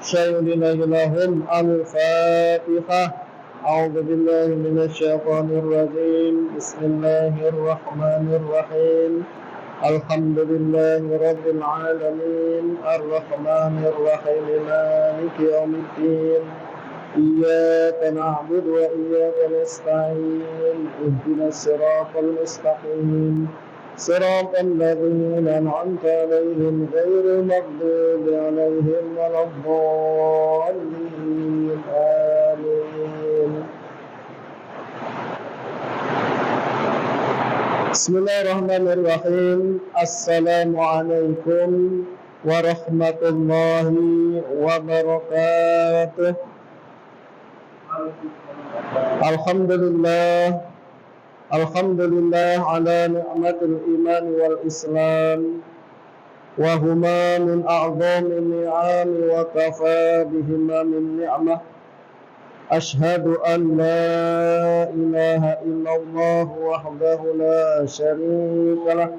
شهدنا لهم الفاتحة. أعوذ بالله من الشيطان الرجيم. بسم الله الرحمن الرحيم. الحمد لله رب العالمين الرحمن الرحيم مالك يوم الدين. إياك نعبد وإياك نستعين. اهدنا الصراط المستقيم صراط الذين أنعمت عليهم غير المغضوب عليهم ولا الضالين. آمين. بسم الله الرحمن الرحيم. السلام عليكم ورحمة الله وبركاته. Alhamdulillah ala ni'matil iman wal islam wa huma min a'zami ni'am wa kafa bihima min ni'mah. Ashhadu an la ilaha illallah wahdahu la syarika lah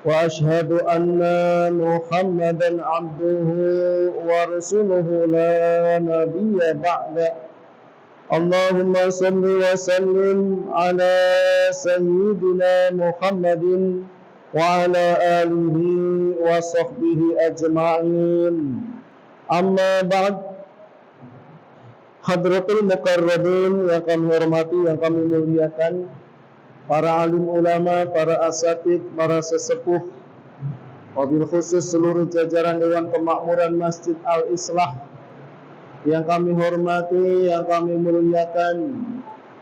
wa ashhadu anna Muhammadan abduhu wa rasuluhu la nabiyya ba'da. Allahumma salli wa sallim ala sayyidina Muhammadin wa ala alihi wa sahbihi ajma'in. Amma ba'd. Hadratul mukarrabin yang kami hormati, yang kami muliakan, para alim ulama, para asatid, para sesepuh, wabil khusus seluruh jajaran Dewan Kemakmuran Masjid Al-Islah yang kami hormati, yang kami muliakan,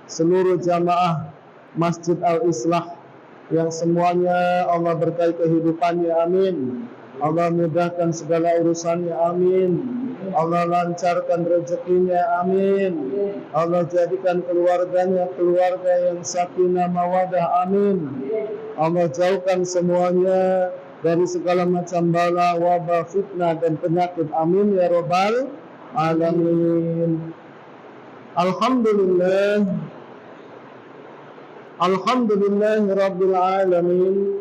seluruh jamaah Masjid Al-Islah yang semuanya Allah berkahi kehidupannya, amin. Allah mudahkan segala urusannya, amin. Allah lancarkan rezekinya, amin. Allah jadikan keluarganya keluarga yang sakinah mawadah, amin. Allah jauhkan semuanya dari segala macam bala, wabah, fitnah dan penyakit, amin ya rabbal alamin. Alhamdulillah rabbil alamin.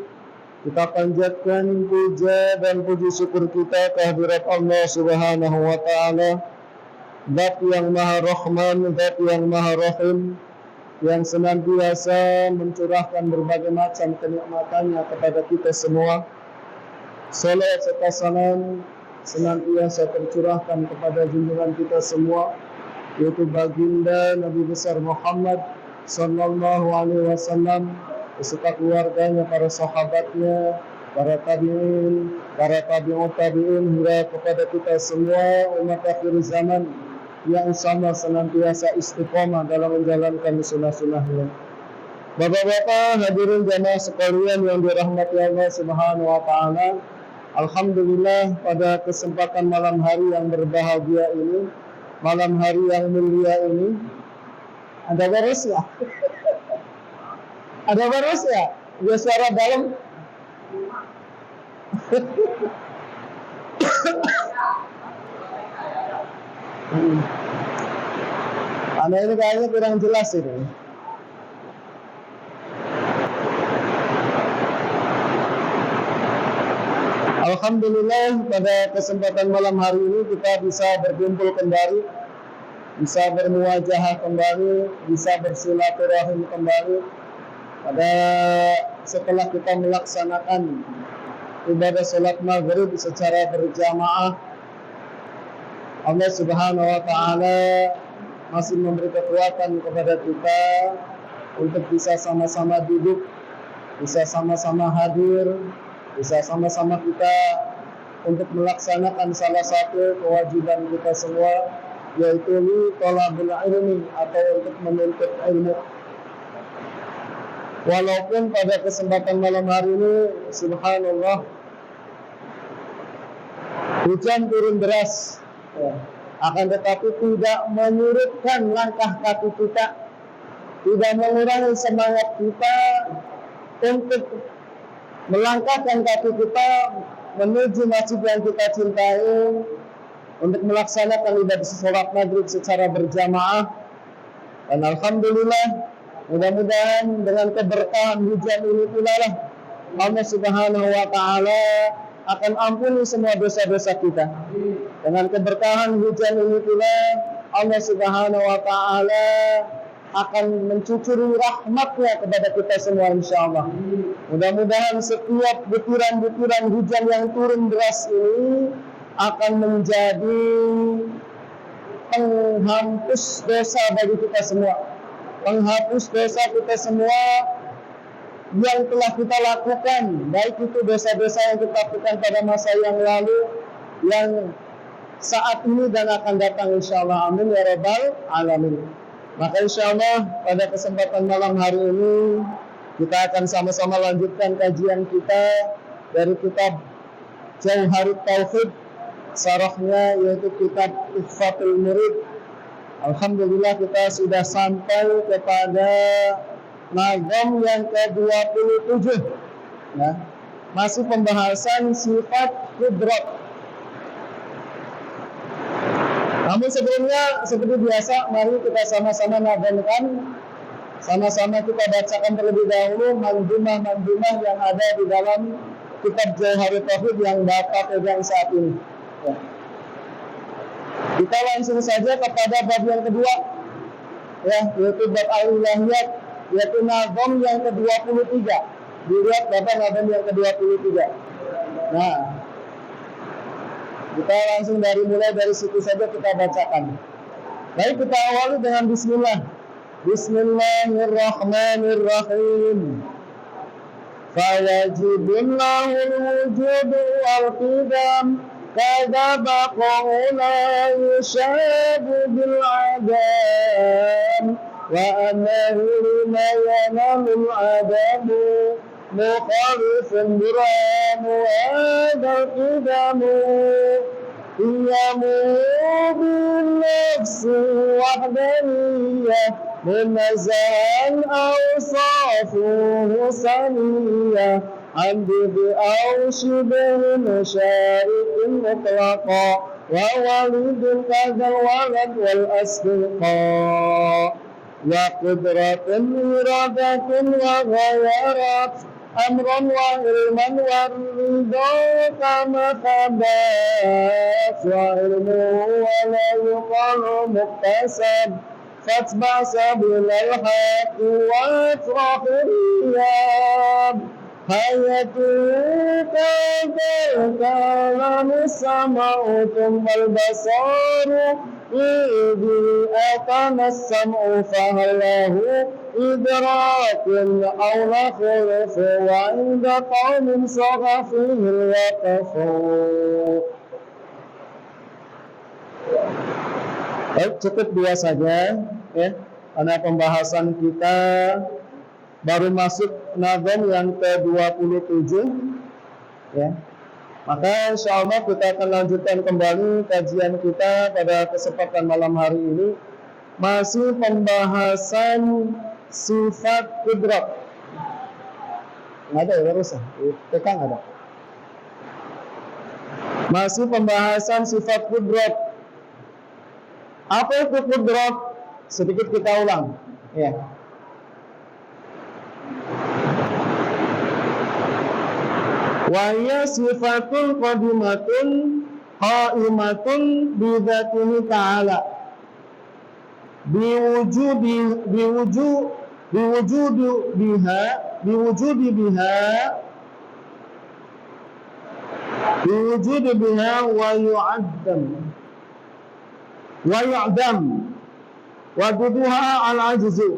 Kita panjatkan puja dan puji syukur kita kehadirat Allah Subhanahu wa taala, Zat yang Maha Rahman, Zat yang Maha Rahim, yang senantiasa mencurahkan berbagai macam kenikmatannya kepada kita semua. Salat serta salam senantiasa tercurahkan kepada junjungan kita semua, yaitu baginda Nabi besar Muhammad sallallahu alaihi wasallam, beserta keluarganya, para sahabatnya, para tabi'in, para tabi'ut tabi'in, hingga kepada kita semua umat akhir zaman yang sama senantiasa istiqomah dalam menjalankan sunnah-sunnahnya. Bapak-bapak, hadirin jamaah sekalian yang dirahmati Allah Subhanahu wa taala, alhamdulillah pada kesempatan malam hari yang berbahagia ini, malam hari yang mulia ini, ada beres ya? Ada beres ya? Dia suara dalam. Anda ini kayaknya kurang jelas ini. Alhamdulillah pada kesempatan malam hari ini kita bisa berkumpul kembali, bisa bermuwajahah kembali, bisa bersilaturahim kembali pada setelah kita melaksanakan ibadah salat maghrib secara berjamaah. Allah Subhanahu wa taala masih memberi kekuatan kepada kita untuk bisa sama-sama duduk, bisa sama-sama hadir, bisa sama-sama kita untuk melaksanakan salah satu kewajiban kita semua, yaitu thalabul ilmi, atau untuk menuntut ilmu. Walaupun pada kesempatan malam hari ini, subhanallah, hujan turun deras, akan tetapi tidak menyurutkan langkah kaki kita, tidak mengurangi semangat kita untuk melangkahkan kaki kita menuju masjid yang kita cintai untuk melaksanakan ibadah salat maghrib secara berjamaah. Dan alhamdulillah, mudah-mudahan dengan keberkahan hujan ini pula lah Allah Subhanahu wa taala akan ampuni semua dosa-dosa kita. Dengan keberkahan hujan ini pula Allah Subhanahu wa taala akan mencucuri rahmatnya kepada kita semua insyaallah. Mudah-mudahan setiap butiran-butiran hujan yang turun deras ini akan menjadi penghapus dosa bagi kita semua. Penghapus dosa kita semua yang telah kita lakukan, baik itu dosa-dosa yang kita lakukan pada masa yang lalu, yang saat ini dan akan datang insyaallah. Amin ya rabbal alamin. Maka insyaallah pada kesempatan malam hari ini kita akan sama-sama lanjutkan kajian kita dari kitab Jauharut Tauhid, syarahnya yaitu kitab Tuhfatul Murid. Alhamdulillah kita sudah sampai kepada nazam yang ke-27. Ya. Masih pembahasan sifat qudrat. Namun sebelumnya seperti biasa, mari kita sama-sama nazamkan, sama-sama kita bacakan terlebih dahulu manzumah-manzumah yang ada di dalam kitab Jauharut Tauhid yang Bapak pegang saat ini. Ya. Kita langsung saja kepada bab yang kedua, ya, yaitu bab al-ilahiyat, yaitu nazam yang ke-23. Dilihat Bapak nazam yang ke-23. Nah, kita langsung mulai dari situ saja kita bacakan. Baik, kita awali dengan bismillah. Bismillahirrahmanirrahim. Fawajibillahul wujud wal qidam kadaba qawla yushabu bil adam wa annahu ma yanamul adamu mukhalifun biramu adal qidamu iyamu bin nafsi wahdaniyah منزها أوصافه سنية عن بدء أو شبه مشارك مطلقا وولد كذا الولد والأسبقاء وقدرة إرادة وغيرت أمرا وعلما والرضا كما ثبت وعلمه ولا يقال مكتسب فاتبع سبيل الحق وافرح الرياب هيئته كالكلام السمع ثم البصر إذ أتم السمع فهل له إدراك أو نخلف وعند قوم صغى فيه الوقف. Baik, cukup dua saja ya, karena pembahasan kita baru masuk nazam yang ke-27 ya. Maka insyaallah kita akan lanjutkan kembali kajian kita pada kesempatan malam hari ini, masih pembahasan sifat qudrat. Nggak ada ya, harus tekan ada. Masih pembahasan sifat qudrat. Apa itu qudrat? Sedikit kita ulang ya. Wa hiya sifatun qadimatun qaimatun bi dzatihi ta'ala biwujudi biha wa yu'addam wa duduha al-ajzu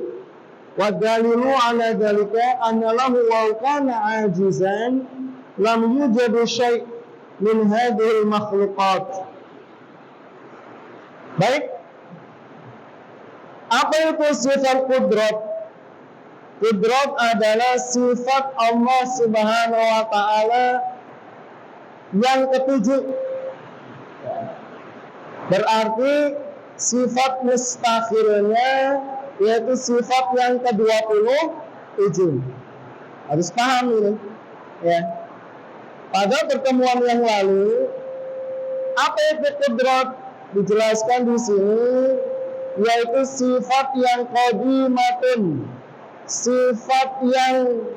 wa dalilu ala dhalika anna lahu wa kana ajizan lam yujad syai' min hadhihi al-makhluqat. Baik, apa itu sifat qudrat? Qudrat adalah sifat Allah Subhanahu wa taala yang ketujuh. Berarti sifat mustakhirnya yaitu sifat yang ke-27. Harus paham ini ya. Pada pertemuan yang lalu, apa itu qudrat dijelaskan di sini, yaitu sifat yang qadimatun, sifat yang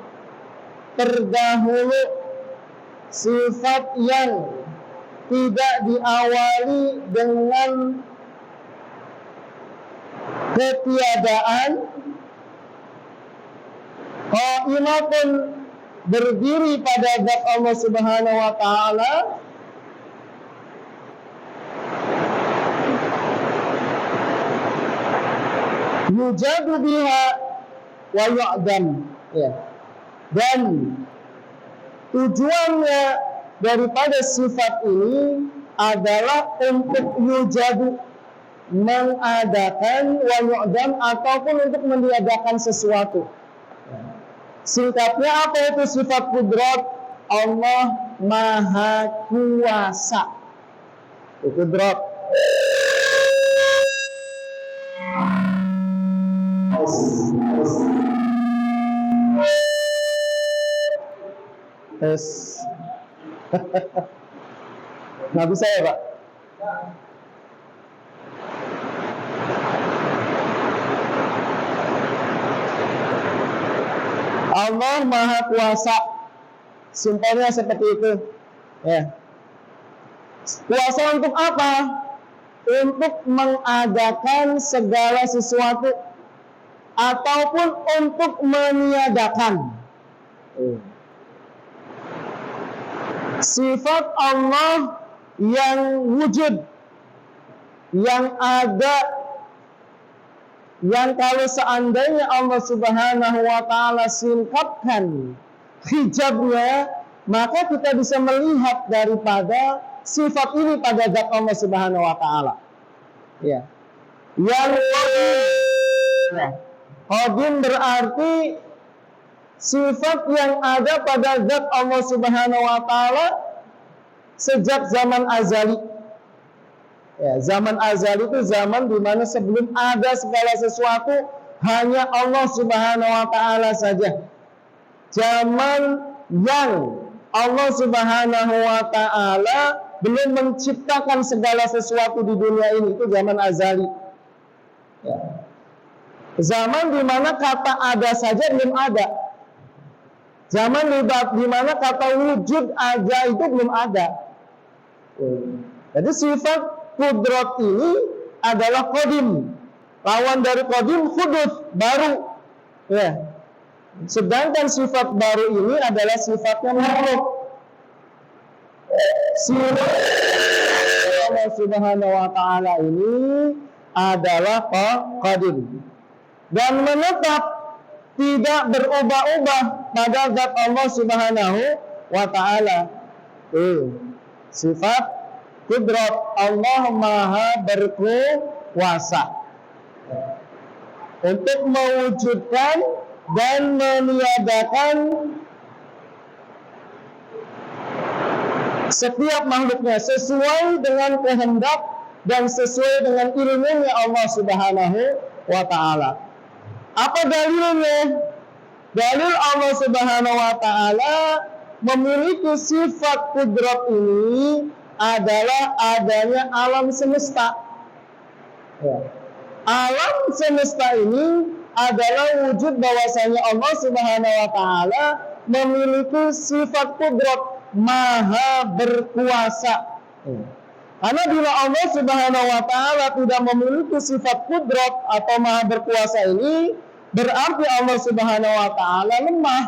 terdahulu, sifat yang tidak diawali dengan ketiadaan, qaimatun, berdiri pada zat Allah Subhanahu wa taala, yujadu biha wa yu'dam, ya. Dan tujuannya daripada sifat ini adalah untuk yujadu, mengadakan, wa yu'dam, ataupun untuk meniadakan sesuatu. Singkatnya apa itu sifat kudrat? Allah Maha Kuasa. Kudrat. Nggak bisa ya, Pak? Allah Maha Kuasa. Simpelnya seperti itu. Ya. Kuasa untuk apa? Untuk mengadakan segala sesuatu ataupun untuk meniadakan. Sifat Allah yang wujud, yang ada, yang kalau seandainya Allah Subhanahu wa taala singkapkan hijabnya, maka kita bisa melihat daripada sifat ini pada zat Allah Subhanahu wa taala. Ya. Yang qadim berarti sifat yang ada pada zat Allah Subhanahu wa taala sejak zaman azali. Ya, zaman azali itu zaman di mana sebelum ada segala sesuatu hanya Allah Subhanahu wa taala saja. Zaman yang Allah Subhanahu wa taala belum menciptakan segala sesuatu di dunia ini, itu zaman azali. Ya. Zaman di mana kata ada saja belum ada. Zaman di mana kata wujud aja itu belum ada. Jadi sifat kudrat ini adalah qadim. Lawan dari qadim hudud, baru. Ya. Sedangkan sifat baru ini adalah sifatnya makhluk. Sifat Allah Subhanahu wa taala ini adalah qadim dan menetap, tidak berubah-ubah pada zat Allah Subhanahu wa taala. Sifat kudrat, Allah Maha berkuasa untuk mewujudkan dan meniadakan setiap makhluknya sesuai dengan kehendak dan sesuai dengan ilmunya Allah Subhanahu wa taala. Apa dalilnya? Dalil Allah Subhanahu wa taala memiliki sifat kudrat ini adalah adanya alam semesta. Ya. Alam semesta ini adalah wujud bahwasanya Allah Subhanahu wa taala memiliki sifat kudrat, maha berkuasa. Karena bila Allah Subhanahu wa taala tidak memiliki sifat kudrat atau maha berkuasa ini, berarti Allah Subhanahu wa taala lemah.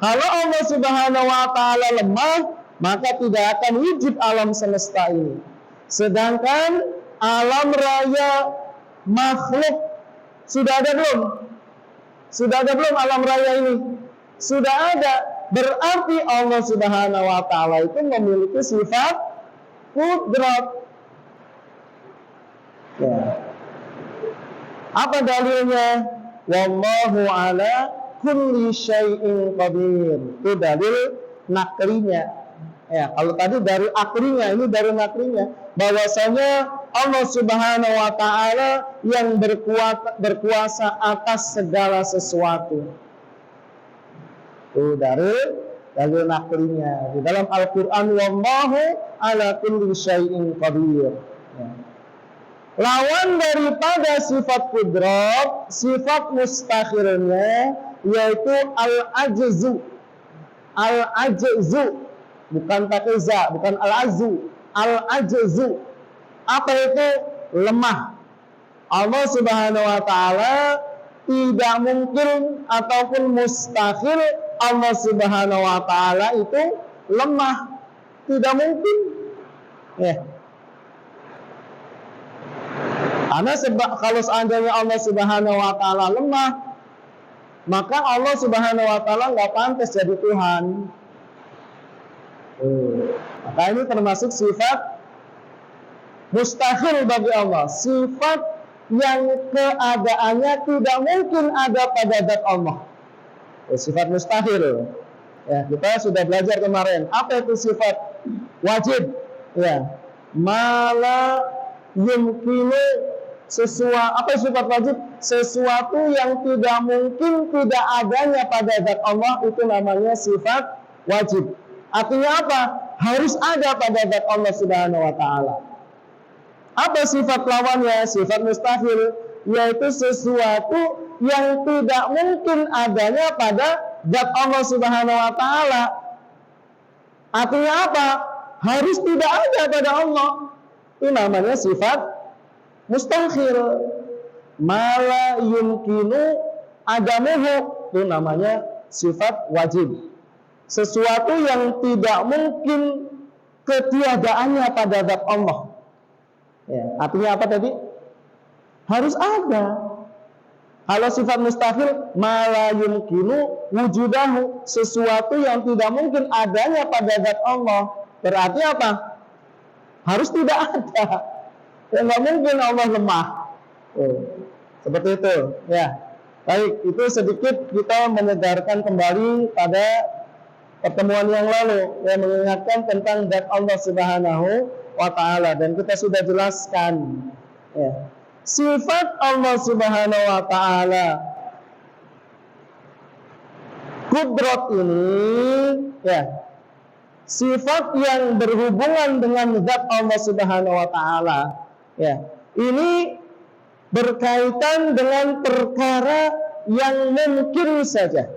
Kalau Allah Subhanahu wa taala lemah, maka tidak akan wujud alam semesta ini. Sedangkan alam raya makhluk sudah ada belum? Sudah ada belum alam raya ini? Sudah ada. Berarti Allah Subhanahu wa taala itu memiliki sifat kudrat. Ya. Apa dalilnya? Wallahu ala kulli syai'in qadir. Itu dalil nakrinya. Ya, kalau tadi dari akrinya, ini dari nakrinya. Bahwasanya Allah Subhanahu wa taala yang berkuasa atas segala sesuatu. Itu dari naklinya. Di dalam Al-Quran, wallahu ala kulli syai'in qadir. Ya. Lawan daripada sifat kudrat, sifat mustakhirnya yaitu al-ajzu. Al-ajzu, bukan pakai za, bukan al-azu. Al-ajzu. Apa itu? Lemah. Allah Subhanahu wa taala tidak mungkin ataupun mustahil Allah Subhanahu wa taala itu lemah. Tidak mungkin. Ya. Karena kalau seandainya Allah Subhanahu wa taala lemah, maka Allah Subhanahu wa taala nggak pantas jadi Tuhan. Maka ini termasuk sifat mustahil bagi Allah, sifat yang keadaannya tidak mungkin ada pada zat Allah. Sifat mustahil. Ya, kita sudah belajar kemarin. Apa itu sifat wajib? Ya, mala yumkinu sesuatu. Apa sifat wajib? Sesuatu yang tidak mungkin tidak adanya pada zat Allah, itu namanya sifat wajib. Artinya apa? Harus ada pada zat Allah Subhanahu wa taala. Apa sifat lawannya? Sifat mustahil, yaitu sesuatu yang tidak mungkin adanya pada zat Allah Subhanahu wa taala. Artinya apa? Harus tidak ada pada Allah. Itu namanya sifat mustahil. Mala yumkinu adamuhu, itu namanya sifat wajib. Sesuatu yang tidak mungkin ketiadaannya pada zat Allah. Ya, artinya apa tadi? Harus ada. Kalau sifat mustahil, mala yumkinu wujudahu, sesuatu yang tidak mungkin adanya pada zat Allah. Berarti apa? Harus tidak ada. Ya, nggak mungkin Allah lemah. Seperti itu. Ya, baik. Itu sedikit kita menyegarkan kembali pada pertemuan yang lalu, yang mengingatkan tentang zat Allah Subhanahu wa taala, dan kita sudah jelaskan. Ya. Sifat Allah Subhanahu wa taala kudrat ini, ya, sifat yang berhubungan dengan zat Allah Subhanahu wa taala, ya, ini berkaitan dengan perkara yang mungkin saja.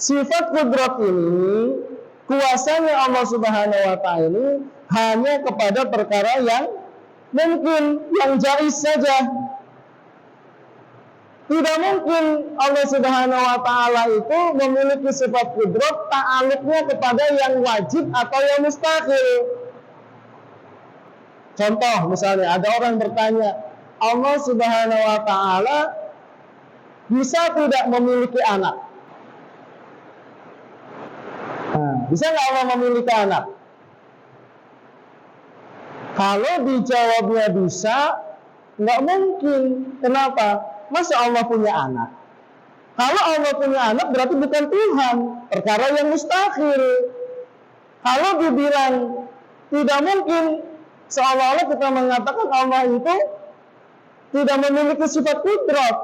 Sifat kudrat ini, kuasanya Allah Subhanahu wa taala ini hanya kepada perkara yang mungkin, yang jaiz saja. Tidak mungkin Allah Subhanahu wa taala itu memiliki sifat kudrat ta'alluqnya kepada yang wajib atau yang mustahil. Contoh misalnya ada orang bertanya, Allah Subhanahu wa taala bisa tidak memiliki anak? Bisa nggak Allah memiliki anak? Kalau dijawabnya bisa, nggak mungkin. Kenapa? Masa Allah punya anak? Kalau Allah punya anak berarti bukan Tuhan, perkara yang mustahil. Kalau dibilang tidak mungkin, seolah-olah kita mengatakan Allah itu tidak memiliki sifat kudrat.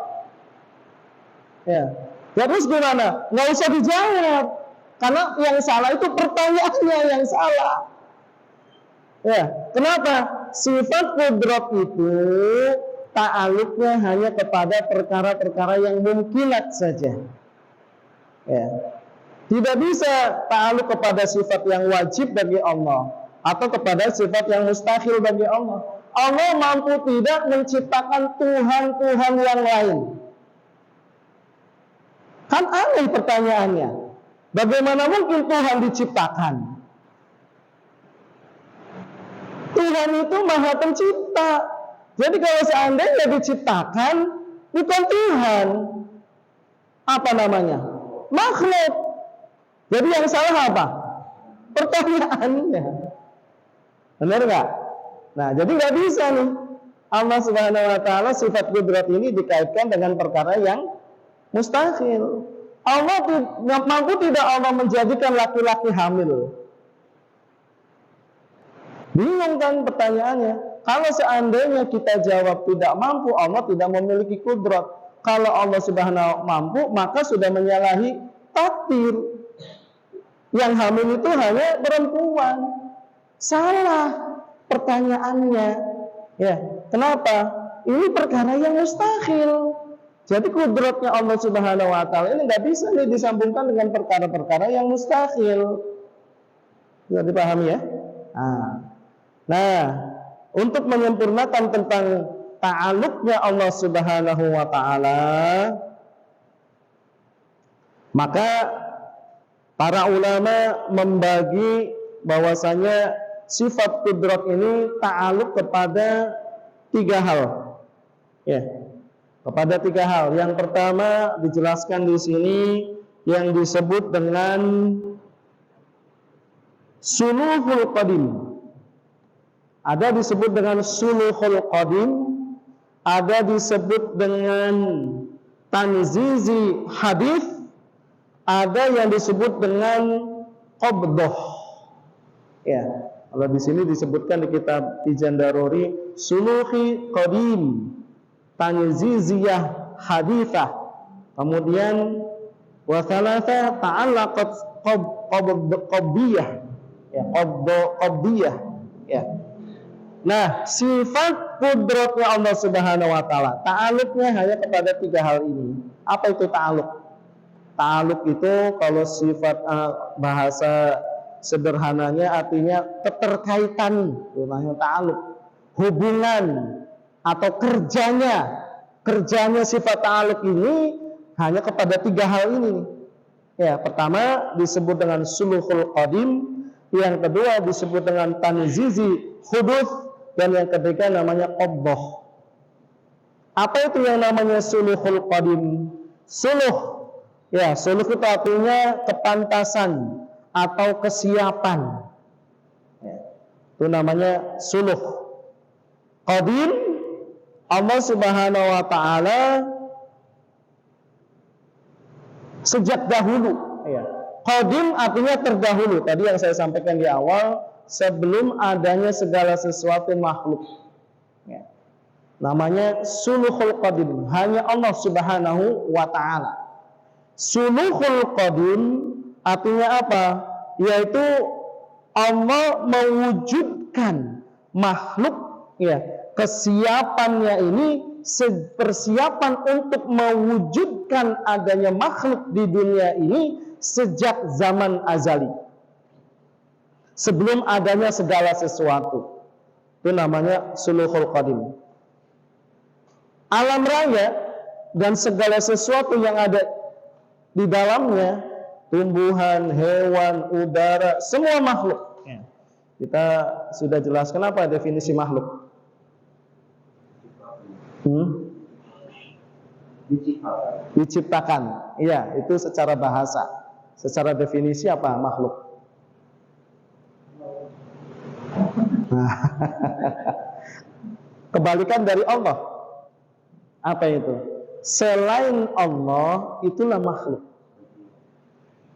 Ya, terus gimana? Nggak usah dijawab. Karena yang salah itu pertanyaannya yang salah. Ya, kenapa? Sifat kudrat itu ta'alluqnya hanya kepada perkara-perkara yang mungkinat saja. Ya. Tidak bisa ta'alluq kepada sifat yang wajib bagi Allah atau kepada sifat yang mustahil bagi Allah. Allah mampu tidak menciptakan Tuhan-Tuhan yang lain. Kan aneh pertanyaannya. Bagaimana mungkin Tuhan diciptakan? Tuhan itu Maha Pencipta. Jadi kalau seandainya diciptakan, bukan Tuhan. Apa namanya? Makhluk. Jadi yang salah apa? Pertanyaannya. Benar nggak? Nah, jadi nggak bisa nih. Allah Subhanahu wa taala sifat kudrat ini dikaitkan dengan perkara yang mustahil. Allah mampu tidak Allah menjadikan laki-laki hamil? Bingung kan pertanyaannya? Kalau seandainya kita jawab tidak mampu, Allah tidak memiliki kudrat. Kalau Allah Subhanahu mampu, maka sudah menyalahi takdir. Yang hamil itu hanya perempuan. Salah pertanyaannya. Ya, kenapa? Ini perkara yang mustahil. Jadi kudratnya Allah Subhanahu wa taala ini nggak bisa nih disambungkan dengan perkara-perkara yang mustahil. Bisa dipahami ya? Nah, untuk menyempurnakan tentang ta'alluqnya Allah Subhanahu wa taala, maka para ulama membagi bahwasanya sifat kudrat ini ta'alluq kepada 3 hal. Ya. Kepada 3 hal. Yang pertama dijelaskan di sini yang disebut dengan suluhul qadim. Ada disebut dengan suluhul qadim, ada disebut dengan tanzizi hadith, ada yang disebut dengan qabdah. Ya, kalau di sini disebutkan di kitab Tijan Daruri suluhi qadim, tanziziyah hadithah. Kemudian wa thalatha ta'allaqat qabdiyah. Ya, qabdiyah. Ya. Nah, sifat kudratnya Allah Subhanahu wa taala, ta'alluqnya hanya kepada 3 hal ini. Apa itu ta'alluq? Ta'alluq itu kalau sifat bahasa sederhananya artinya keterkaitan, namanya ta'alluq. Hubungan atau kerjanya sifat ta'alluq ini hanya kepada 3 hal ini. Ya, pertama disebut dengan suluhul qadim, yang kedua disebut dengan tanzizi huduth, dan yang ketiga namanya qabdah. Apa itu yang namanya suluhul qadim? Suluh, ya, suluh itu artinya kepantasan atau kesiapan. Ya, itu namanya suluh. Qadim, Allah Subhanahu wa taala sejak dahulu. Ya. Qadim artinya terdahulu. Tadi yang saya sampaikan di awal, sebelum adanya segala sesuatu makhluk. Ya. Namanya suluhul qadim, hanya Allah Subhanahu wa taala. Suluhul qadim artinya apa? Yaitu Allah mewujudkan makhluk, ya. Kesiapannya ini persiapan untuk mewujudkan adanya makhluk di dunia ini sejak zaman azali, sebelum adanya segala sesuatu. Itu namanya suluhul qadim. Alam raya dan segala sesuatu yang ada di dalamnya, tumbuhan, hewan, udara, semua makhluk. Kita sudah jelaskan apa definisi makhluk. Diciptakan. Iya, itu secara bahasa. Secara definisi apa makhluk? Kebalikan dari Allah. Apa itu? Selain Allah itulah makhluk.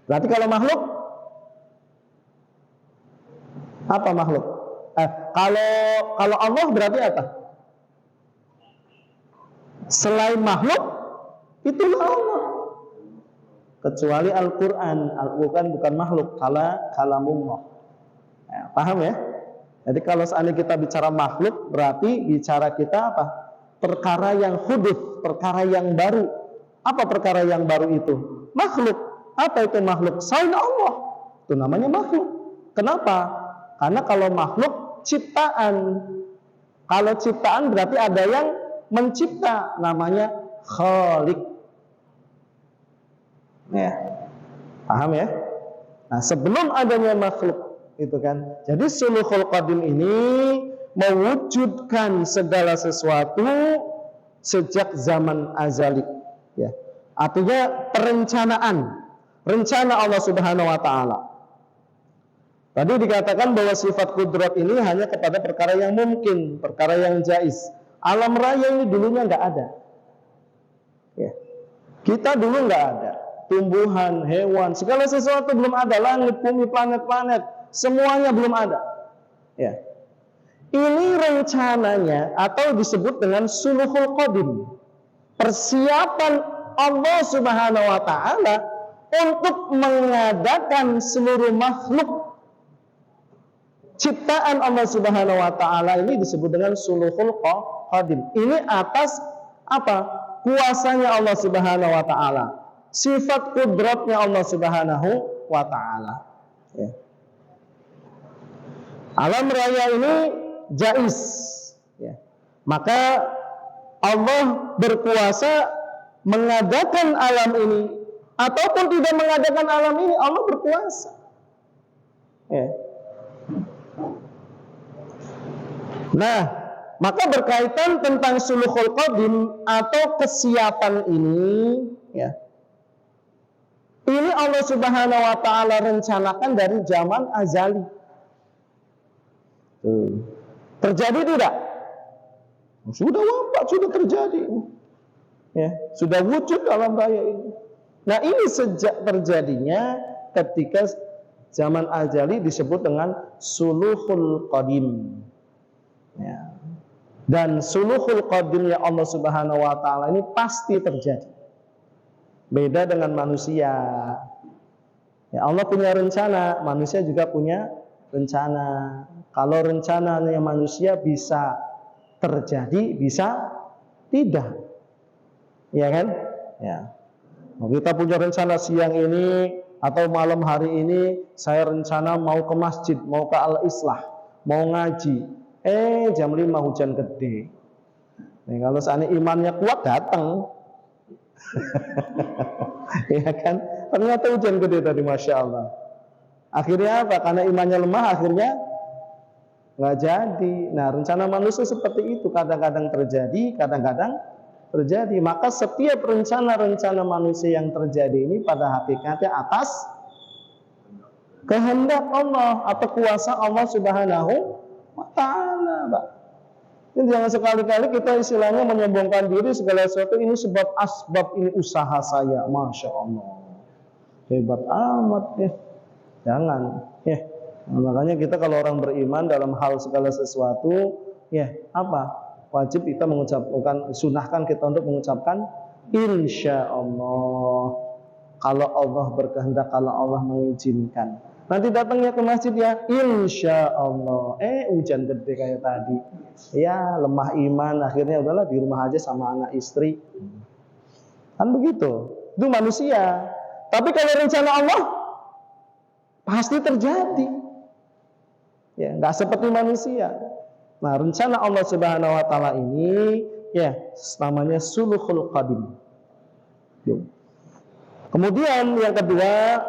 Berarti kalau makhluk apa makhluk? Kalau Allah berarti apa? Selain makhluk itulah Allah. Kecuali Al-Quran. Al-Quran bukan makhluk, kalamullah. Ya, paham ya? Jadi kalau seandainya kita bicara makhluk, berarti bicara kita apa? Perkara yang huduth, perkara yang baru. Apa perkara yang baru itu? Makhluk. Apa itu makhluk? Selain Allah. Itu namanya makhluk. Kenapa? Karena kalau makhluk ciptaan. Kalau ciptaan berarti ada yang mencipta, namanya khaliq. Ya. Paham ya? Nah, sebelum adanya makhluk itu kan. Jadi suluhul qadim ini mewujudkan segala sesuatu sejak zaman azali, ya. Artinya perencanaan, rencana Allah Subhanahu wa taala. Tadi dikatakan bahwa sifat kudrat ini hanya kepada perkara yang mungkin, perkara yang jaiz. Alam raya ini dulunya nggak ada. Ya. Kita dulu nggak ada. Tumbuhan, hewan, segala sesuatu belum ada. Langit, bumi, planet-planet, semuanya belum ada. Ya. Ini rencananya atau disebut dengan suluhul qadim. Persiapan Allah Subhanahu wa taala untuk mengadakan seluruh makhluk ciptaan Allah Subhanahu wa taala ini disebut dengan suluhul qadim. Ini atas apa? kuasanya Allah Subhanahu wa taala, sifat kudratnya Allah Subhanahu wa taala. Ya. Alam raya ini jaiz. Ya. Maka Allah berkuasa mengadakan alam ini ataupun tidak mengadakan alam ini, Allah berkuasa. Ya. Nah, maka berkaitan tentang suluhul qadim atau kesiapan ini, ya. Ini Allah Subhanahu wa taala rencanakan dari zaman azali. Terjadi tidak? Sudah wafat, sudah terjadi. Ya, sudah wujud alam raya ini. Nah, ini sejak terjadinya ketika zaman azali disebut dengan suluhul qadim. Ya. Dan suluhul qadimnya Allah Subhanahu wa taala ini pasti terjadi. Beda dengan manusia. Ya, Allah punya rencana, manusia juga punya rencana. Kalau rencananya manusia bisa terjadi, bisa tidak. Ya kan? Ya. Kita punya rencana siang ini atau malam hari ini saya rencana mau ke masjid, mau ke Al-Islah, mau ngaji. Jam 5 hujan gede. Nah, kalau seandainya imannya kuat datang. Ya kan? Ternyata hujan gede tadi, Masya Allah. Akhirnya apa? Karena imannya lemah, akhirnya nggak jadi. Nah, rencana manusia seperti itu, kadang-kadang terjadi, kadang-kadang terjadi. Maka setiap rencana-rencana manusia yang terjadi ini pada hakikatnya atas kehendak Allah atau kuasa Allah Subhanahu wa taala, Pak. Ini jangan sekali-kali kita istilahnya menyombongkan diri segala sesuatu ini sebab asbab, ini usaha saya. Masya Allah, hebat amat ya. Jangan ya. Nah, makanya kita kalau orang beriman dalam hal segala sesuatu ya apa? Wajib kita mengucapkan, sunahkan kita untuk mengucapkan insya Allah. Kalau Allah berkehendak, kalau Allah mengizinkan. Nanti datangnya ke masjid ya, insya Allah. Hujan gede kayak tadi. Ya, lemah iman, akhirnya udahlah di rumah aja sama anak istri. Kan begitu. Itu manusia. Tapi kalau rencana Allah pasti terjadi. Ya, nggak seperti manusia. Nah, rencana Allah Subhanahu wa taala ini ya namanya suluhul qadim. Kemudian yang kedua,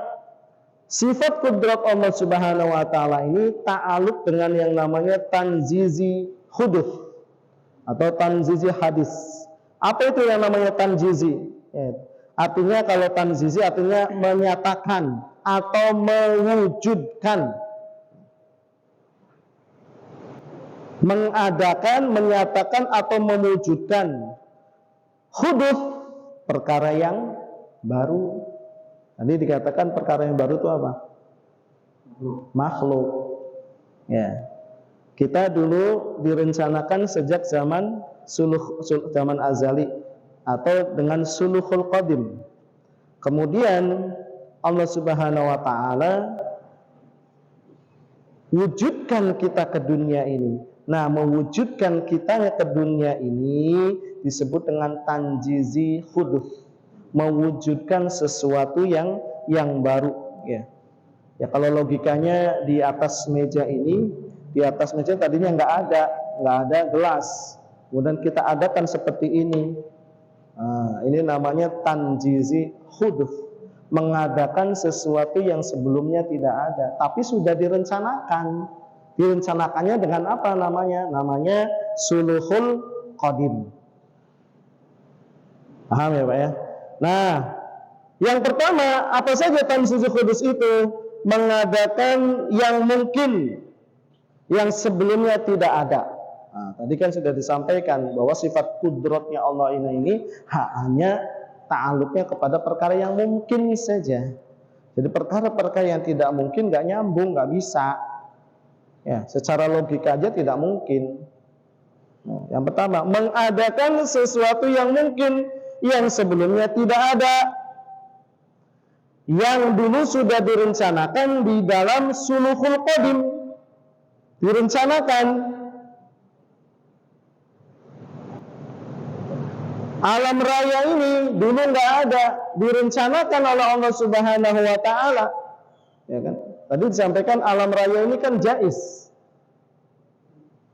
sifat kudrat Allah Subhanahu wa taala ini ta'aluk dengan yang namanya tanzizi huduth atau tanzizi hadis. Apa itu yang namanya tanzizi? Ya, artinya kalau tanzizi artinya menyatakan atau mewujudkan. Mengadakan, menyatakan atau mewujudkan huduth, perkara yang baru. Tadi dikatakan perkara yang baru itu apa? Makhluk. Ya. Kita dulu direncanakan sejak zaman zaman azali atau dengan suluhul qadim. Kemudian Allah Subhanahu wa taala wujudkan kita ke dunia ini. Nah, mewujudkan kita ke dunia ini disebut dengan tanjizi huduth, mewujudkan sesuatu yang baru. Ya, ya kalau logikanya di atas meja ini, di atas meja tadinya nggak ada gelas, kemudian kita adakan seperti ini. Nah, ini namanya tanjizi huduth, mengadakan sesuatu yang sebelumnya tidak ada, tapi sudah direncanakan. Direncanakannya dengan apa namanya? Namanya suluhul qadim. Paham ya Pak ya? Nah, yang pertama, apa saja tanzizi huduth itu? Mengadakan yang mungkin, yang sebelumnya tidak ada. Nah, tadi kan sudah disampaikan bahwa sifat kudratnya Allah ini hanya ta'aluknya kepada perkara yang mungkin saja. Jadi perkara-perkara yang tidak mungkin nggak nyambung, nggak bisa. Ya, secara logika aja tidak mungkin. Nah, yang pertama, mengadakan sesuatu yang mungkin yang sebelumnya tidak ada, yang dulu sudah direncanakan di dalam suluhul qadim, direncanakan. Alam raya ini dulu nggak ada, direncanakan oleh Allah Subhanahu wa taala. Ya kan? Tadi disampaikan alam raya ini kan jaiz.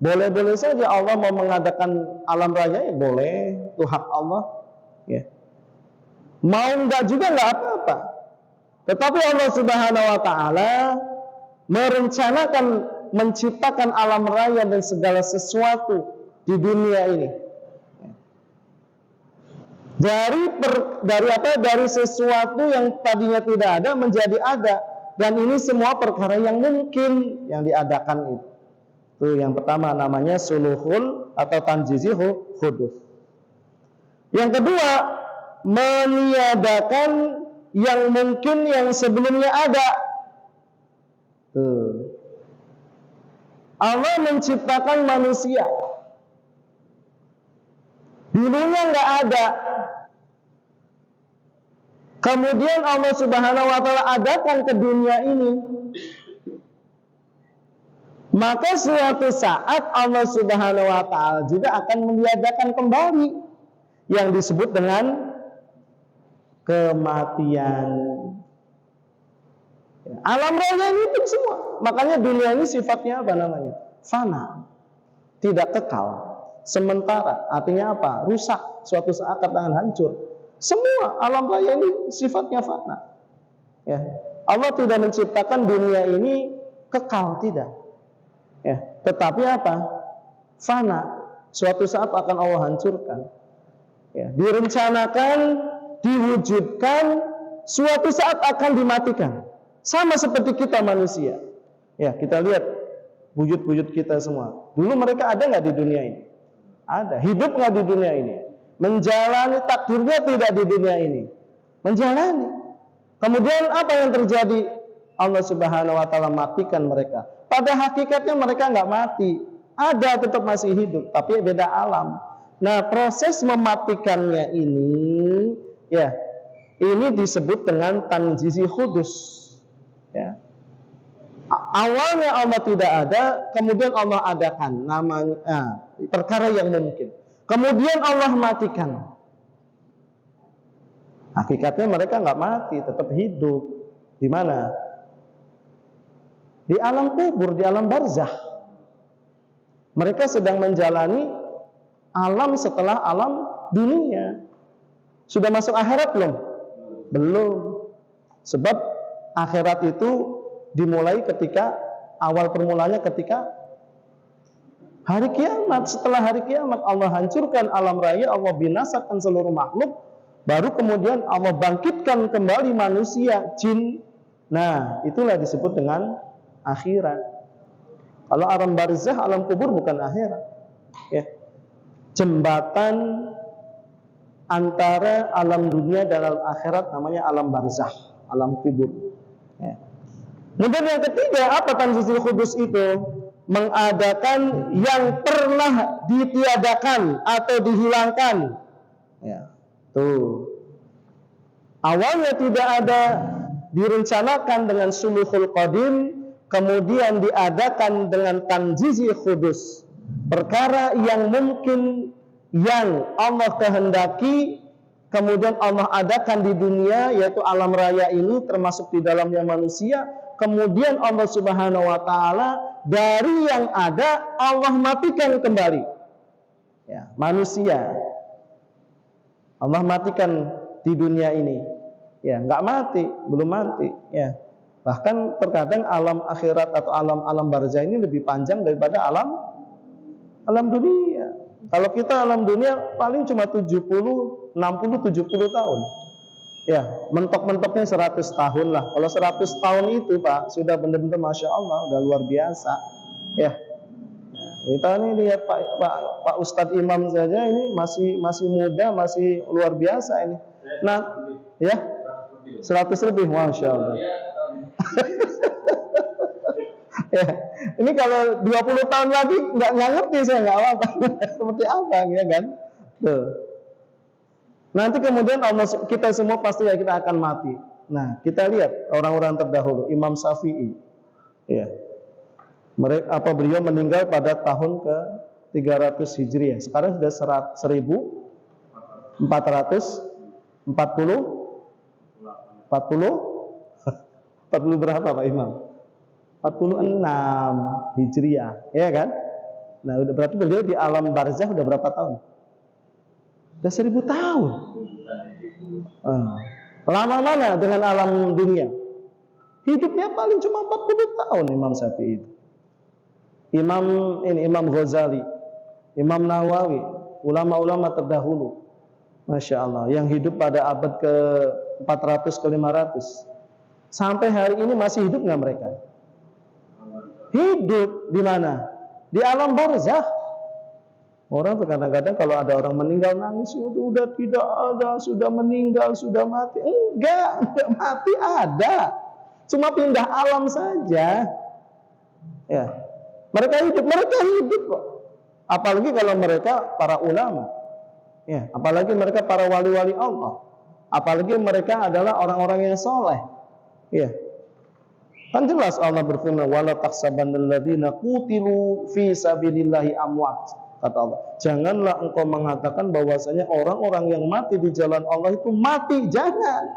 Boleh-boleh saja Allah mau mengadakan alam raya, ya boleh, itu hak Allah. Ya. Mau enggak juga enggak apa-apa. Tetapi Allah Subhanahu wa taala merencanakan menciptakan alam raya dan segala sesuatu di dunia ini. Dari sesuatu yang tadinya tidak ada menjadi ada, dan ini semua perkara yang mungkin yang diadakan itu. Itu yang pertama namanya suluhul atau tanjizi hudus. Yang kedua, meniadakan yang mungkin yang sebelumnya ada. Tuh. Allah menciptakan manusia. Dulunya nggak ada. Kemudian Allah Subhanahu wa taala adakan ke dunia ini. Maka suatu saat Allah Subhanahu wa taala juga akan meniadakan kembali yang disebut dengan kematian. Alam raya ini itu semua. Makanya dunia ini sifatnya apa namanya? Fana. Tidak kekal. Sementara. Artinya apa? Rusak. Suatu saat akan hancur. Semua alam raya ini sifatnya fana. Ya. Allah tidak menciptakan dunia ini kekal, tidak. Ya. Tetapi apa? Fana. Suatu saat akan Allah hancurkan. Ya. Direncanakan, diwujudkan, suatu saat akan dimatikan. Sama seperti kita manusia. Ya, kita lihat wujud-wujud kita semua. Dulu mereka ada nggak di dunia ini? Ada. Hidup nggak di dunia ini? Menjalani takdirnya tidak di dunia ini. Menjalani. Kemudian apa yang terjadi? Allah Subhanahu wa taala matikan mereka. Pada hakikatnya mereka nggak mati. Ada, tetap masih hidup, tapi beda alam. Nah, proses mematikannya ini, ya, ini disebut dengan tanjizi hudus. Ya. Awalnya Allah tidak ada, kemudian Allah adakan namanya perkara yang mungkin. Kemudian Allah matikan. Hakikatnya mereka nggak mati, tetap hidup. Di mana? Di alam kubur, di alam barzakh. Mereka sedang menjalani alam setelah alam dunia. Sudah masuk akhirat belum? Belum. Sebab akhirat itu dimulai ketika awal permulanya ketika hari kiamat. Setelah hari kiamat Allah hancurkan alam raya, Allah binasakan seluruh makhluk, baru kemudian Allah bangkitkan kembali manusia, jin. Nah, itulah disebut dengan akhirat. Kalau alam barzakh, alam kubur bukan akhirat. Ya. Jembatan antara alam dunia dan alam akhirat namanya alam barzakh, alam kubur. Ya. Kemudian yang ketiga, apa tanzizul kudus itu? Mengadakan yang pernah ditiadakan atau dihilangkan. Ya. Tuh. Awalnya tidak ada, direncanakan dengan suluhul qadim, kemudian diadakan dengan tanzizi kudus. Perkara yang mungkin yang Allah kehendaki, kemudian Allah adakan di dunia, yaitu alam raya ini, termasuk di dalamnya manusia. Kemudian Allah Subhanahu wa taala dari yang ada Allah matikan kembali. Ya, manusia Allah matikan di dunia ini. Ya, nggak mati, belum mati. Ya, bahkan terkadang alam akhirat atau alam barzakh ini lebih panjang daripada alam dunia. Kalau kita alam dunia paling cuma 60, 70 tahun. Ya, mentok-mentoknya 100 tahun lah. Kalau 100 tahun itu Pak, sudah benar-benar Masya Allah, udah luar biasa. Ya, kita ini lihat Pak Ustadz Imam saja ini masih muda, masih luar biasa ini. Nah, ya, 100 lebih, Masya Allah. Ya, ini kalau 20 tahun lagi nggak ngerti saya, nggak apa-apa. Seperti apa, ya kan? Tuh. Nanti kemudian kita semua pasti kita akan mati. Nah, kita lihat orang-orang terdahulu, Imam Syafi'i. Ya. Beliau meninggal pada tahun ke 300 Hijriah. Sekarang sudah 1400 440 berapa Pak Imam? 46 Hijriah, ya kan? Nah, udah berarti beliau di alam barzakh udah berapa tahun? Udah 1000 tahun. Lama mana dengan alam dunia? Hidupnya paling cuma 40 tahun Imam Syafi'i itu. Imam Ghazali, Imam Nawawi, ulama-ulama terdahulu, Masya Allah, yang hidup pada abad ke 400 ke 500. Sampai hari ini masih hidup nggak mereka? Hidup di mana? Di alam barzakh. Orang kadang-kadang kalau ada orang meninggal nangis, udah tidak ada, sudah meninggal, sudah mati. Enggak mati, ada. Cuma pindah alam saja. Ya. Mereka hidup kok. Apalagi kalau mereka para ulama. Ya, apalagi mereka para wali-wali Allah. Apalagi mereka adalah orang-orang yang soleh. Ya. Kan jelas Allah berfirman, wala tahsabannal ladzina qutilu fi sabilillahi amwat. Kata Allah, janganlah engkau mengatakan bahwasanya orang-orang yang mati di jalan Allah itu mati, jangan.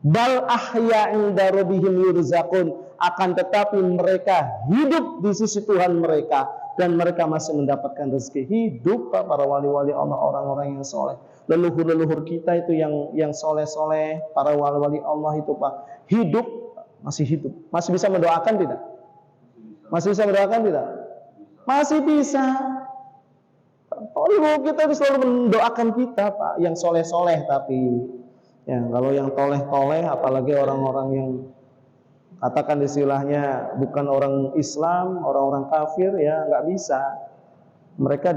Bal ahya'in darabihim yurzaqun, akan tetapi mereka hidup di sisi Tuhan mereka dan mereka masih mendapatkan rezeki. Hidup Pak, para wali-wali Allah, orang-orang yang soleh. Leluhur-leluhur kita itu yang soleh-soleh, para wali-wali Allah itu Pak, hidup, masih hidup. Masih bisa mendoakan tidak? Masih bisa mendoakan tidak? Masih bisa. Oh, ibu kita itu selalu mendoakan kita Pak, yang soleh-soleh. Tapi ya, kalau yang toleh-toleh, apalagi orang-orang yang katakan istilahnya bukan orang Islam, orang-orang kafir, ya nggak bisa. Mereka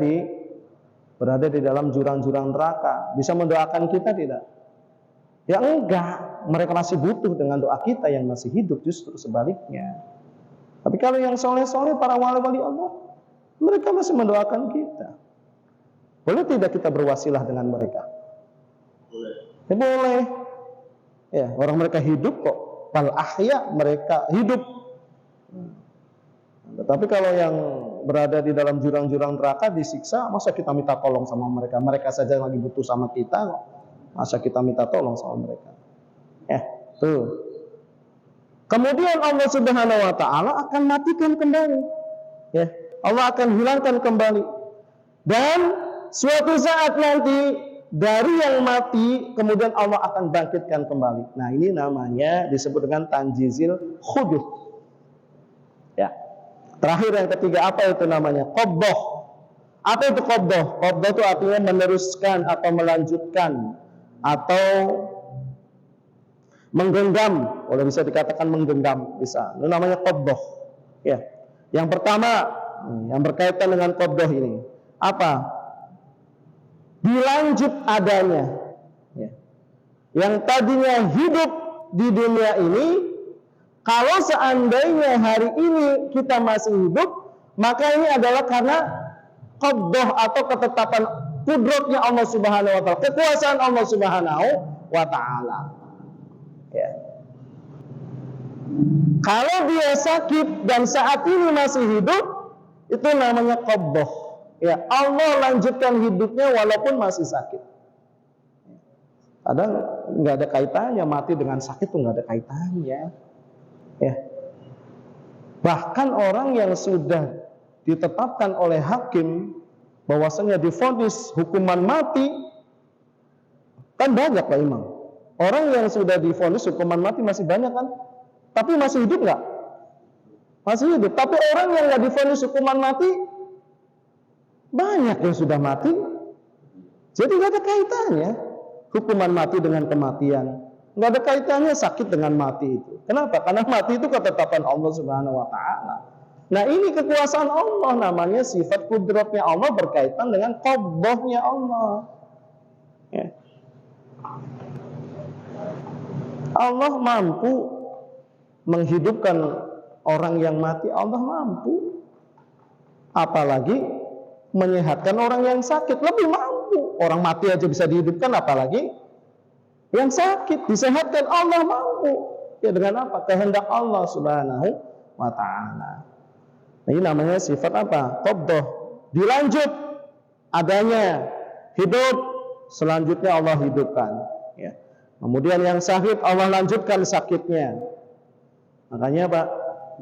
berada di dalam jurang-jurang neraka. Bisa mendoakan kita tidak? Ya enggak. Mereka masih butuh dengan doa kita yang masih hidup, justru sebaliknya. Tapi kalau yang soleh-soleh, para wali-wali Allah, mereka masih mendoakan kita. Boleh tidak kita berwasilah dengan mereka? Boleh. Ya, boleh. Ya, orang mereka hidup kok. Bal ahya, mereka hidup. Tetapi kalau yang berada di dalam jurang-jurang neraka disiksa, masa kita minta tolong sama mereka? Mereka saja lagi butuh sama kita kok. Masa kita minta tolong sama mereka? Tuh. Kemudian Allah Subhanahu wa taala akan matikan kembali. Ya, Allah akan hilangkan kembali. Dan suatu saat nanti dari yang mati kemudian Allah akan bangkitkan kembali. Nah, ini namanya disebut dengan tanjizil khuduth. Ya. Terakhir yang ketiga, apa itu namanya? Qabdah. Apa itu qabdah? Qabdah itu artinya meneruskan atau melanjutkan atau menggenggam. Kalau bisa dikatakan menggenggam, bisa. Itu namanya qabdah. Ya. Yang pertama, yang berkaitan dengan qabdah ini, apa? Dilanjut adanya. Ya. Yang tadinya hidup di dunia ini, kalau seandainya hari ini kita masih hidup, maka ini adalah karena qabdah atau ketetapan kudratnya Allah Subhanahu wa taala, kekuasaan Allah Subhanahu wa taala. Ya. Kalau dia sakit dan saat ini masih hidup, itu namanya qabdah. Ya, Allah lanjutkan hidupnya walaupun masih sakit. Kadang nggak ada kaitannya, mati dengan sakit tuh nggak ada kaitannya. Ya. Bahkan orang yang sudah ditetapkan oleh hakim bahwasanya divonis hukuman mati, kan banyak Pak Imam. Orang yang sudah divonis hukuman mati masih banyak kan? Tapi masih hidup nggak? Masih hidup. Tapi orang yang nggak divonis hukuman mati banyak yang sudah mati. Jadi nggak ada kaitannya hukuman mati dengan kematian. Nggak ada kaitannya sakit dengan mati itu. Kenapa? Karena mati itu ketetapan Allah Subhanahu wa taala. Nah, ini kekuasaan Allah, namanya sifat kudratnya Allah berkaitan dengan qabdahnya Allah. Ya. Allah mampu menghidupkan orang yang mati, Allah mampu. Apalagi menyehatkan orang yang sakit, lebih mampu. Orang mati aja bisa dihidupkan, apalagi yang sakit disehatkan, Allah mampu. Ya, dengan apa? Kehendak Allah Subhanahu wa taala. Nah, ini namanya sifat apa? Qabdah. Dilanjut adanya hidup selanjutnya Allah hidupkan. Ya. Kemudian yang sakit Allah lanjutkan sakitnya. Makanya Pak,